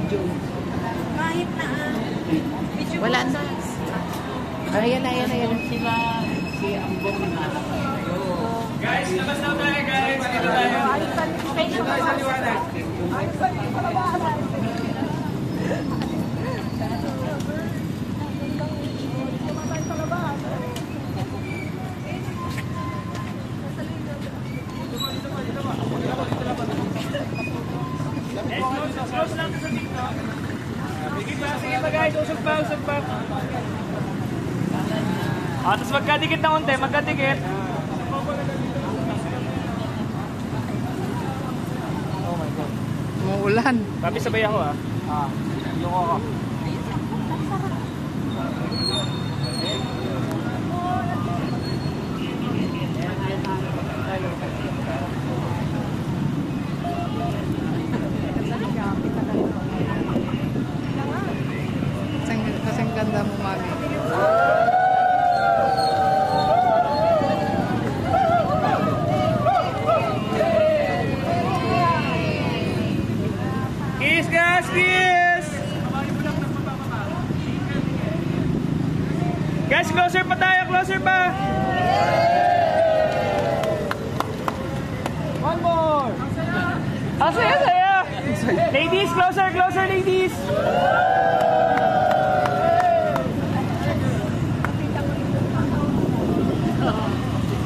video. Kahit na Wala na. Ayan na. Sila, si Ambong na. Guys, labas na tayo guys. Dito tayo. Dito tayo sa liwanag. Close lang sa TikTok. Sige pa guys, usog pa. Tapos magkadikit na unti, magkadikit. Oh my God. Umuulan. Papi, sabay ako yung ako. Kasing ganda mo, mami. Kiss guys, kiss! Guys, closer pa tayo, closer pa! One more! Saya! Ladies, closer, ladies!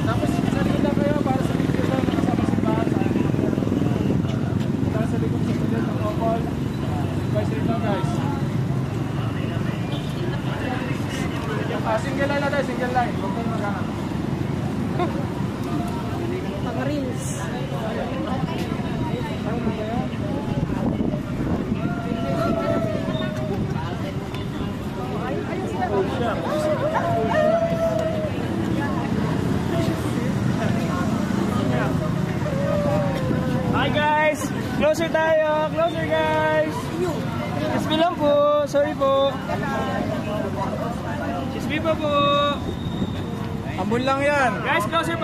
Tapos sarili lang kayo para sa video na nakasama si Bahan. Para sa likod sa tulad ng couple. Guys, rin lang guys. Single line na tayo, single line. Huwag kang maghanap. pang-reels. Hi guys! Closer tayo! Closer guys! Excuse me lang po! Sorry po! Excuse me po! Ambon lang yan! Guys, closer pa!